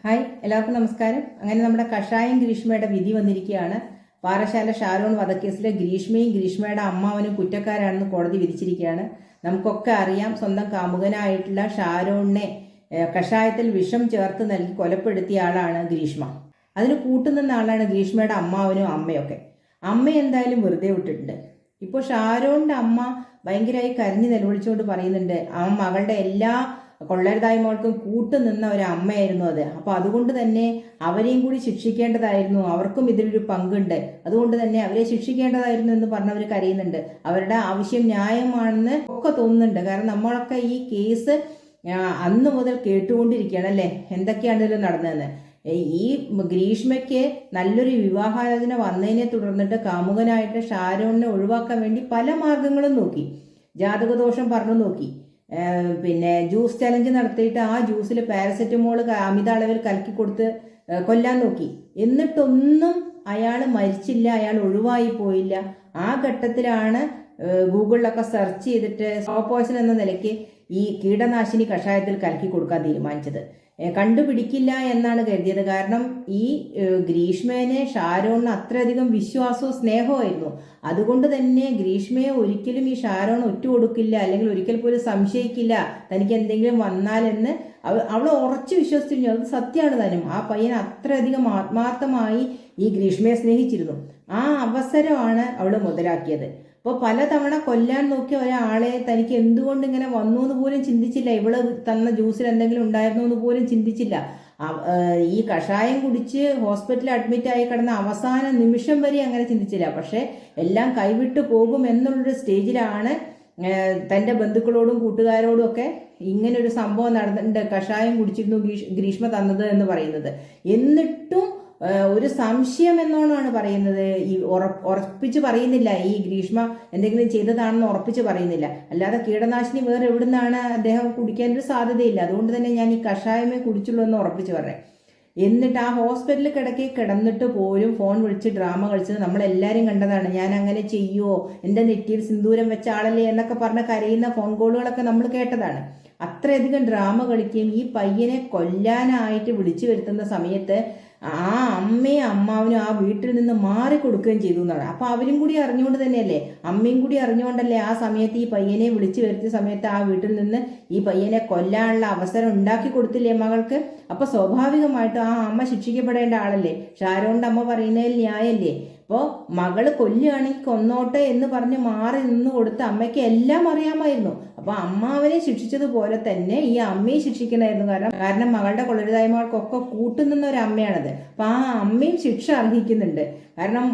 Hi, എല്ലാവർക്കും നമസ്കാരം. അങ്ങനെ നമ്മുടെ കഷായം ഗ്രീഷ്മയുടെ വിധി വന്നിരിക്കുകയാണ്. പാറശാല ഷാരോൺ വധക്കേസിലെ ഗ്രീഷ്മയും ഗ്രീഷ്മയുടെ അമ്മാവനും കുറ്റക്കാരാണെന്ന് കോടതി വിധിച്ചിരിക്കുകയാണ്. നമുക്കൊക്കെ അറിയാം, സ്വന്തം കാമുകനായിട്ടുള്ള ഷാരോണിനെ കഷായത്തിൽ വിഷം ചേർത്ത് നൽകി കൊലപ്പെടുത്തിയ ആളാണ് ഗ്രീഷ്മ. അതിന് കൂട്ടുനിന്ന ആളാണ് ഗ്രീഷ്മയുടെ അമ്മാവനും അമ്മയൊക്കെ. അമ്മ എന്തായാലും വെറുതെ വിട്ടിട്ടുണ്ട്. ഇപ്പോൾ ഷാരോണിന്റെ അമ്മ ഭയങ്കരമായി കരഞ്ഞു നിലവിളിച്ചുകൊണ്ട് പറയുന്നുണ്ട്, ആ മകളുടെ എല്ലാ കൊള്ളരുതായ്മകൾക്കും കൂട്ടുനിന്ന ഒരു അമ്മയായിരുന്നു അത്. അപ്പൊ അതുകൊണ്ട് തന്നെ അവരെയും കൂടി ശിക്ഷിക്കേണ്ടതായിരുന്നു, അവർക്കും ഇതിലൊരു പങ്കുണ്ട്, അതുകൊണ്ട് തന്നെ അവരെ ശിക്ഷിക്കേണ്ടതായിരുന്നു എന്ന് പറഞ്ഞവർ കരയുന്നുണ്ട്. അവരുടെ ആവശ്യം ന്യായമാണെന്ന് ഒക്കെ തോന്നുന്നുണ്ട്. കാരണം നമ്മളൊക്കെ ഈ കേസ് അന്ന് മുതൽ കേട്ടുകൊണ്ടിരിക്കുകയാണ് അല്ലേ, എന്തൊക്കെയാണ് ഇതിൽ നടന്നതെന്ന്. ഈ ഗ്രീഷ്മയ്ക്ക് നല്ലൊരു വിവാഹാലോചന വന്നതിനെ തുടർന്നിട്ട് കാമുകനായിട്ട് ഷാരോണിനെ ഒഴിവാക്കാൻ വേണ്ടി പല മാർഗങ്ങളും നോക്കി. ജാതകദോഷം പറഞ്ഞു നോക്കി, പിന്നെ ജ്യൂസ് ചലഞ്ച് നടത്തിയിട്ട് ആ ജ്യൂസിൽ പാരസെറ്റമോൾ അമിത അളവിൽ കലക്കി കൊടുത്ത് കൊല്ലാൻ നോക്കി. എന്നിട്ടൊന്നും അയാൾ മരിച്ചില്ല, അയാൾ ഒഴിവായി പോയില്ല. ആ ഘട്ടത്തിലാണ് ഗൂഗിളിലൊക്കെ സെർച്ച് ചെയ്തിട്ട് ഓപ്പോസിഷൻ എന്ന നിലയ്ക്ക് ഈ കീടനാശിനി കഷായത്തിൽ കലക്കി കൊടുക്കാൻ തീരുമാനിച്ചത്. കണ്ടുപിടിക്കില്ല എന്നാണ് കരുതിയത്. കാരണം ഈ ഗ്രീഷ്മേനെ ഷാരോണിന് അത്രയധികം വിശ്വാസവും സ്നേഹമായിരുന്നു. അതുകൊണ്ട് തന്നെ ഗ്രീഷ്മയെ ഒരിക്കലും ഈ ഷാരോൺ ഒറ്റുകൊടുക്കില്ല, അല്ലെങ്കിൽ ഒരിക്കൽ പോലും സംശയിക്കില്ല തനിക്ക് എന്തെങ്കിലും വന്നാലെന്ന് അവൾ ഉറച്ചു വിശ്വസിച്ചിരുന്നു. അത് സത്യമാണ് താനും. ആ പയ്യൻ അത്രയധികം ആത്മാർത്ഥമായി ഈ ഗ്രീഷ്മയെ സ്നേഹിച്ചിരുന്നു. ആ അവസരമാണ് അവൾ മുതലാക്കിയത്. അപ്പോൾ പലതവണ കൊല്ലാൻ നോക്കിയ ഒരാളെ തനിക്ക് എന്തുകൊണ്ട് ഇങ്ങനെ വന്നു എന്ന് പോലും ചിന്തിച്ചില്ല. ഇവള് തന്ന ജ്യൂസിൽ എന്തെങ്കിലും ഉണ്ടായിരുന്നു എന്ന് പോലും ചിന്തിച്ചില്ല. ഈ കഷായം കുടിച്ച് ഹോസ്പിറ്റലിൽ അഡ്മിറ്റ് ആയി കിടന്ന അവസാന നിമിഷം വരെ അങ്ങനെ ചിന്തിച്ചില്ല. പക്ഷെ എല്ലാം കൈവിട്ടു പോകും എന്നുള്ളൊരു സ്റ്റേജിലാണ് തൻ്റെ ബന്ധുക്കളോടും കൂട്ടുകാരോടും ഒക്കെ ഇങ്ങനൊരു സംഭവം നടന്നിട്ടുണ്ട്, കഷായം കുടിച്ചിരുന്നു ഗ്രീഷ്മ തന്നത് എന്ന് പറയുന്നത്. എന്നിട്ടും ഒരു സംശയം എന്നോണമാണ് പറയുന്നത്. ഈ ഉറപ്പിച്ച് പറയുന്നില്ല ഈ ഗ്രീഷ്മ എന്തെങ്കിലും ചെയ്തതാണെന്ന് ഉറപ്പിച്ച് പറയുന്നില്ല. അല്ലാതെ കീടനാശിനി വേറെ എവിടുന്നാണ് അദ്ദേഹം കുടിക്കാനൊരു സാധ്യതയില്ല. അതുകൊണ്ട് തന്നെ ഞാൻ ഈ കഷായമേ കുടിച്ചുള്ളൂ എന്ന് ഉറപ്പിച്ച് പറയാം. എന്നിട്ട് ആ ഹോസ്പിറ്റലിൽ കിടന്നിട്ട് പോലും ഫോൺ വിളിച്ച് ഡ്രാമ കളിച്ചത് നമ്മളെല്ലാവരും കണ്ടതാണ്. ഞാൻ അങ്ങനെ ചെയ്യുമോ, എൻ്റെ നെറ്റിയിൽ സിന്ദൂരം വെച്ച ആളല്ലേ എന്നൊക്കെ പറഞ്ഞ് കരയുന്ന ഫോൺ കോളുകളൊക്കെ നമ്മൾ കേട്ടതാണ്. അത്രയധികം ഡ്രാമ കളിക്കുകയും ഈ പയ്യനെ കൊല്ലാനായിട്ട് വിളിച്ചു വരുത്തുന്ന സമയത്ത് ആ അമ്മയും അമ്മാവനും ആ വീട്ടിൽ നിന്ന് മാറിക്കൊടുക്കുകയും ചെയ്തു എന്നാണ്. അപ്പൊ അവരും കൂടി അറിഞ്ഞുകൊണ്ട് തന്നെയല്ലേ, അമ്മയും കൂടി അറിഞ്ഞുകൊണ്ടല്ലേ ആ സമയത്ത് ഈ പയ്യനെ വിളിച്ചു വരുത്തിയ സമയത്ത് ആ വീട്ടിൽ നിന്ന് ഈ പയ്യനെ കൊല്ലാനുള്ള അവസരം ഉണ്ടാക്കി കൊടുത്തില്ലേ മകൾക്ക്. അപ്പൊ സ്വാഭാവികമായിട്ടും ആ അമ്മ ശിക്ഷിക്കപ്പെടേണ്ട ആളല്ലേ. ഷാരോണിന്റെ അമ്മ പറയുന്നതിൽ ന്യായല്ലേ. അപ്പോൾ മകള് കൊല്ലുകയാണെങ്കിൽ കൊന്നോട്ടെ എന്ന് പറഞ്ഞ് മാറി നിന്ന് കൊടുത്ത് അമ്മയ്ക്ക് എല്ലാം അറിയാമായിരുന്നു. അപ്പൊ അമ്മാവനെ ശിക്ഷിച്ചതുപോലെ തന്നെ ഈ അമ്മയെ ശിക്ഷിക്കണമായിരുന്നു. കാരണം മകളുടെ കൊള്ളരുതായ്മകൾക്കൊക്കെ കൂട്ടുനിന്ന ഒരു അമ്മയാണത്. അപ്പൊ ആ അമ്മയും ശിക്ഷ അർഹിക്കുന്നുണ്ട്. കാരണം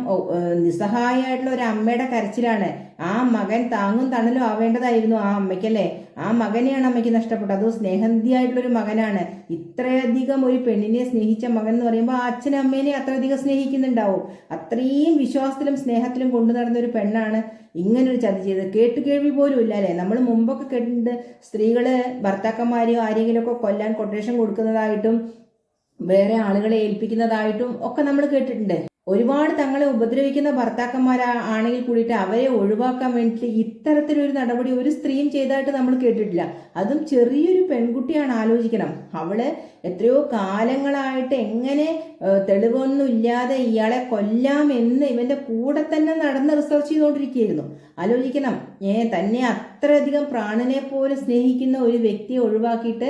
നിസ്സഹായമായിട്ടുള്ള ഒരു അമ്മയുടെ കരച്ചിലാണ്. ആ മകൻ താങ്ങും തണലും ആവേണ്ടതായിരുന്നു ആ അമ്മയ്ക്കല്ലേ. ആ മകനെയാണ് അമ്മയ്ക്ക് നഷ്ടപ്പെട്ടത്. അത് സ്നേഹനിധിയായിട്ടുള്ളൊരു മകനാണ്. ഇത്രയധികം ഒരു പെണ്ണിനെ സ്നേഹിച്ച മകൻ എന്ന് പറയുമ്പോൾ ആ അച്ഛനും അമ്മേനെ അത്രയധികം സ്നേഹിക്കുന്നുണ്ടാവും. അത്രയും വിശ്വാസത്തിലും സ്നേഹത്തിലും കൊണ്ടു നടന്ന ഒരു പെണ്ണാണ് ഇങ്ങനൊരു ചതി ചെയ്തത്. കേട്ടുകേൾവി പോലും ഇല്ല അല്ലേ. നമ്മൾ മുമ്പൊക്കെ കേട്ടിട്ടുണ്ട്, സ്ത്രീകള് ഭർത്താക്കന്മാരെയോ ആരെങ്കിലും ഒക്കെ കൊല്ലാൻ കൊട്ടേഷൻ കൊടുക്കുന്നതായിട്ടും വേറെ ആളുകളെ ഏൽപ്പിക്കുന്നതായിട്ടും ഒക്കെ നമ്മൾ കേട്ടിട്ടുണ്ട്. ഒരുപാട് തങ്ങളെ ഉപദ്രവിക്കുന്ന ഭർത്താക്കന്മാരാണെങ്കിൽ കൂടിയിട്ട് അവരെ ഒഴിവാക്കാൻ വേണ്ടിയിട്ട് ഇത്തരത്തിലൊരു നടപടി ഒരു സ്ത്രീയും ചെയ്തതായിട്ട് നമ്മൾ കേട്ടിട്ടില്ല. അതും ചെറിയൊരു പെൺകുട്ടിയാണ്. ആലോചിക്കണം, അവള് എത്രയോ കാലങ്ങളായിട്ട് എങ്ങനെ തെളിവൊന്നും ഇല്ലാതെ ഇയാളെ കൊല്ലാമെന്ന് ഇവന്റെ കൂടെ തന്നെ നടന്ന് റിസർച്ച് ചെയ്തുകൊണ്ടിരിക്കുകയായിരുന്നു. ആലോചിക്കണം, തന്നെ അത്രയധികം പ്രാണനെ പോലെ സ്നേഹിക്കുന്ന ഒരു വ്യക്തിയെ ഒഴിവാക്കിയിട്ട്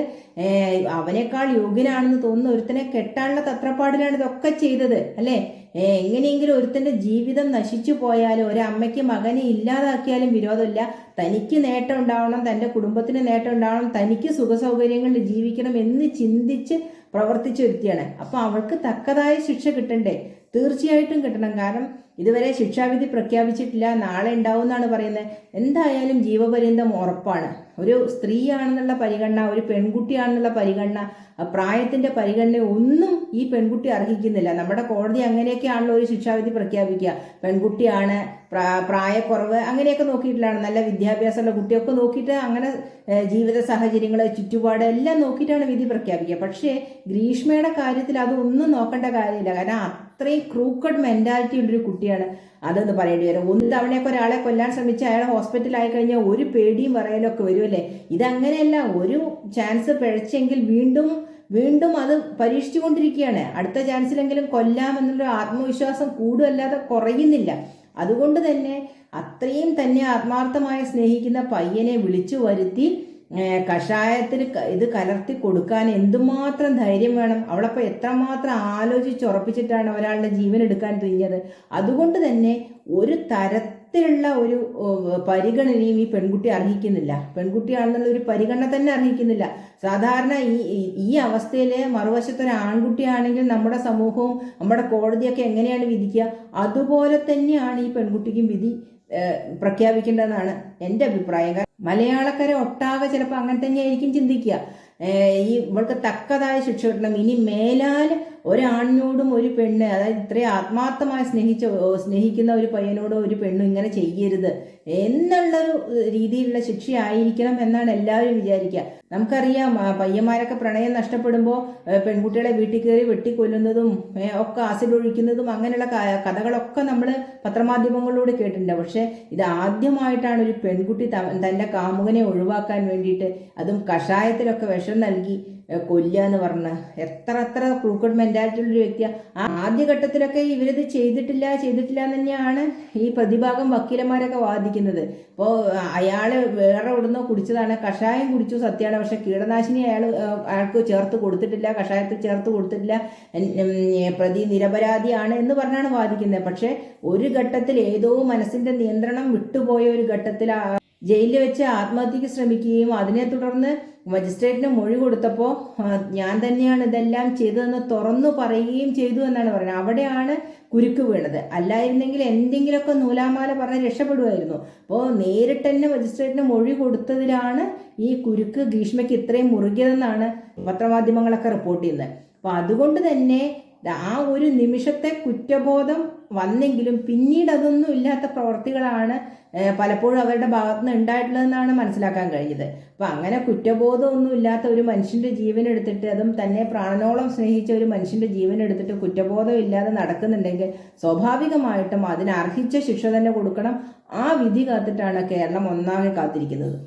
അവനേക്കാൾ യോഗ്യനാണെന്ന് തോന്നുന്ന ഒരുത്തനെ കെട്ടാനുള്ള തത്രപ്പാടിലാണ് ഇതൊക്കെ ചെയ്തത് അല്ലേ. എങ്ങനെയെങ്കിലും ഒരുത്തന്റെ ജീവിതം നശിച്ചു പോയാലും ഒരമ്മയ്ക്ക് മകനെ ഇല്ലാതാക്കിയാലും വിരോധമില്ല. തനിക്ക് നേട്ടം ഉണ്ടാവണം, തൻ്റെ കുടുംബത്തിന് നേട്ടം ഉണ്ടാവണം, തനിക്ക് സുഖസൗകര്യങ്ങളിൽ ജീവിക്കണം എന്ന് ചിന്തിച്ച് പ്രവർത്തിച്ച വ്യക്തിയാണ്. അപ്പൊ അവൾക്ക് തക്കതായ ശിക്ഷ കിട്ടണ്ടേ? തീർച്ചയായിട്ടും കിട്ടണം. കാരണം ഇതുവരെ ശിക്ഷാവിധി പ്രഖ്യാപിച്ചിട്ടില്ല, നാളെ ഉണ്ടാവും എന്നാണ് പറയുന്നത്. എന്തായാലും ജീവപര്യന്തം ഉറപ്പാണ്. ഒരു സ്ത്രീയാണെന്നുള്ള പരിഗണന, ഒരു പെൺകുട്ടിയാണെന്നുള്ള പരിഗണന, പ്രായത്തിന്റെ പരിഗണന ഒന്നും ഈ പെൺകുട്ടി അർഹിക്കുന്നില്ല. നമ്മുടെ കോടതി അങ്ങനെയൊക്കെയാണല്ലോ ഒരു ശിക്ഷാവിധി പ്രഖ്യാപിക്കുക. പെൺകുട്ടിയാണ്, പ്രായക്കുറവ് അങ്ങനെയൊക്കെ നോക്കിയിട്ടാണ്, നല്ല വിദ്യാഭ്യാസമുള്ള കുട്ടിയൊക്കെ നോക്കിയിട്ട് അങ്ങനെ ജീവിത സാഹചര്യങ്ങൾ, ചുറ്റുപാട് എല്ലാം നോക്കിയിട്ടാണ് വിധി പ്രഖ്യാപിക്കുക. പക്ഷേ ഗ്രീഷ്മയുടെ കാര്യത്തിൽ അതൊന്നും നോക്കേണ്ട കാര്യമില്ല. കാരണം അത്രയും ക്രൂക്കഡ് മെന്റാലിറ്റി ഉള്ളൊരു കുട്ടിയാണ് അതെന്ന് പറയേണ്ടി വരും. ഒരു തവണയൊക്കെ ഒരാളെ കൊല്ലാൻ ശ്രമിച്ച് അയാളെ ഹോസ്പിറ്റലായി കഴിഞ്ഞാൽ ഒരു പേടിയും പറയലൊക്കെ വരുമല്ലേ. ഇതങ്ങനെയല്ല. ഒരു ചാൻസ് പിഴച്ചെങ്കിൽ വീണ്ടും വീണ്ടും അത് പരീക്ഷിച്ചുകൊണ്ടിരിക്കുകയാണ്. അടുത്ത ചാൻസിലെങ്കിലും കൊല്ലാം എന്നുള്ള ആത്മവിശ്വാസം കൂടുമല്ലാതെ കുറയുന്നില്ല. അതുകൊണ്ട് തന്നെ അത്രയും തന്നെ ആത്മാർത്ഥമായി സ്നേഹിക്കുന്ന പയ്യനെ വിളിച്ചു വരുത്തി കഷായത്തിൽ ഇത് കലർത്തി കൊടുക്കാൻ എന്തുമാത്രം ധൈര്യം വേണം. അവളപ്പോൾ എത്രമാത്രം ആലോചിച്ചുറപ്പിച്ചിട്ടാണ് ഒരാളുടെ ജീവൻ എടുക്കാൻ തുനിഞ്ഞത്. അതുകൊണ്ട് തന്നെ ഒരു തരത്തിലുള്ള ഒരു പരിഗണനയും ഈ പെൺകുട്ടി അർഹിക്കുന്നില്ല. പെൺകുട്ടിയാണെന്നുള്ള ഒരു പരിഗണന തന്നെ അർഹിക്കുന്നില്ല. സാധാരണ ഈ അവസ്ഥയിൽ മറുവശത്തൊരു ആൺകുട്ടിയാണെങ്കിൽ നമ്മുടെ സമൂഹവും നമ്മുടെ കോടതിയൊക്കെ എങ്ങനെയാണ് വിധിക്കുക, അതുപോലെ തന്നെയാണ് ഈ പെൺകുട്ടിക്കും വിധി പ്രഖ്യാപിക്കേണ്ടതെന്നാണ് എൻ്റെ അഭിപ്രായം. മലയാളക്കര ഒട്ടാകെ ചിലപ്പോൾ അങ്ങനെ തന്നെയായിരിക്കും ചിന്തിക്കുക. ഇവൾക്ക് തക്കതായ ശിക്ഷ കിട്ടണം. ഇനി മേലാൽ ഒരാണിനോടും ഒരു പെണ്ണ്, അതായത് ഇത്രയും ആത്മാർത്ഥമായി സ്നേഹിക്കുന്ന ഒരു പയ്യനോടോ ഒരു പെണ്ണും ഇങ്ങനെ ചെയ്യരുത് എന്നുള്ളൊരു രീതിയിലുള്ള ശിക്ഷയായിരിക്കണം എന്നാണ് എല്ലാവരും വിചാരിക്കുക. നമുക്കറിയാം, പയ്യന്മാരൊക്കെ പ്രണയം നഷ്ടപ്പെടുമ്പോൾ പെൺകുട്ടികളെ വീട്ടിൽ കയറി വെട്ടിക്കൊല്ലുന്നതും ഒക്കെ ആസിഡ് ഒഴിക്കുന്നതും അങ്ങനെയുള്ള കഥകളൊക്കെ നമ്മൾ പത്രമാധ്യമങ്ങളിലൂടെ കേട്ടിട്ടുണ്ട്. പക്ഷെ ഇത് ആദ്യമായിട്ടാണ് ഒരു പെൺകുട്ടി തൻ്റെ കാമുകനെ ഒഴിവാക്കാൻ വേണ്ടിയിട്ട്, അതും കഷായത്തിലൊക്കെ വിഷം നൽകി കൊല്ലുക എന്ന് പറഞ്ഞ് എത്ര ക്രൂക്കഡ് മെന്റാലിറ്റി ഉള്ളൊരു വ്യക്തിയാണ്. ആദ്യഘട്ടത്തിലൊക്കെ ഇവരിത് ചെയ്തിട്ടില്ല എന്ന് തന്നെയാണ് ഈ പ്രതിഭാഗം വക്കീലന്മാരൊക്കെ വാദിക്കുന്നത്. ഇപ്പോൾ അയാൾ വേറെ എവിടുന്നോ കുടിച്ചതാണ്, കഷായം കുടിച്ചു സത്യമാണ്, പക്ഷെ കീടനാശിനി അയാൾക്ക് ചേർത്ത് കൊടുത്തിട്ടില്ല, കഷായത്തിൽ ചേർത്ത് കൊടുത്തിട്ടില്ല, പ്രതി നിരപരാധിയാണ് എന്ന് പറഞ്ഞാണ് വാദിക്കുന്നത്. പക്ഷെ ഒരു ഘട്ടത്തിൽ ഏതോ മനസ്സിന്റെ നിയന്ത്രണം വിട്ടുപോയ ഒരു ഘട്ടത്തിൽ ജയിലിൽ വെച്ച് ആത്മഹത്യക്ക് ശ്രമിക്കുകയും അതിനെ തുടർന്ന് മജിസ്ട്രേറ്റിന് മൊഴി കൊടുത്തപ്പോൾ ഞാൻ തന്നെയാണ് ഇതെല്ലാം ചെയ്തതെന്ന് തുറന്നു പറയുകയും ചെയ്തു എന്നാണ് പറയുന്നത്. അവിടെയാണ് കുരുക്ക് വീണത്. അല്ലായിരുന്നെങ്കിൽ എന്തെങ്കിലുമൊക്കെ നൂലാമാല പറഞ്ഞ് രക്ഷപ്പെടുമായിരുന്നു. അപ്പോൾ നേരിട്ട് തന്നെ മജിസ്ട്രേറ്റിന് മൊഴി കൊടുത്തതിലാണ് ഈ കുരുക്ക് ഗ്രീഷ്മയ്ക്ക് ഇത്രയും മുറുകിയതെന്നാണ് പത്രമാധ്യമങ്ങളൊക്കെ റിപ്പോർട്ട് ചെയ്യുന്നത്. അപ്പോൾ അതുകൊണ്ട് തന്നെ ആ ഒരു നിമിഷത്തെ കുറ്റബോധം വന്നെങ്കിലും പിന്നീട് അതൊന്നും ഇല്ലാത്ത പ്രവർത്തികളാണ് പലപ്പോഴും അവരുടെ ഭാഗത്ത് നിന്ന് ഉണ്ടായിട്ടുള്ളതെന്നാണ് മനസ്സിലാക്കാൻ കഴിഞ്ഞത്. അപ്പം അങ്ങനെ കുറ്റബോധമൊന്നും ഇല്ലാത്ത ഒരു മനുഷ്യൻ്റെ ജീവൻ എടുത്തിട്ട്, അതും തന്നെ പ്രാണനോളം സ്നേഹിച്ച ഒരു മനുഷ്യൻ്റെ ജീവൻ എടുത്തിട്ട് കുറ്റബോധം ഇല്ലാതെ നടക്കുന്നുണ്ടെങ്കിൽ സ്വാഭാവികമായിട്ടും അതിന് അർഹിച്ച ശിക്ഷ തന്നെ കൊടുക്കണം. ആ വിധി കാത്തിട്ടാണ് കേരളം ഒന്നാകെ കാത്തിരിക്കുന്നത്.